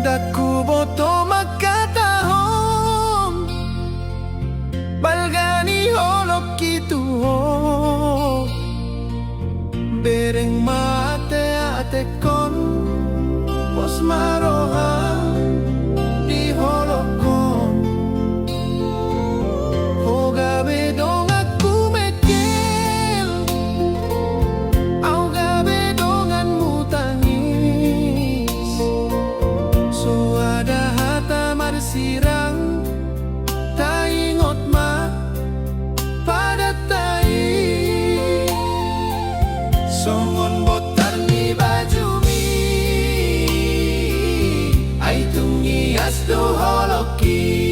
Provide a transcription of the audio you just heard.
Daku boto makatahong balgani holok kitu bereng mate ate kon pos maroha di holok kon hoga bedong aku mekel au gabe dongan mutangis so ada hata marsirang taingot ma pada tai songon botar ni baju mi ai tungi as do holoki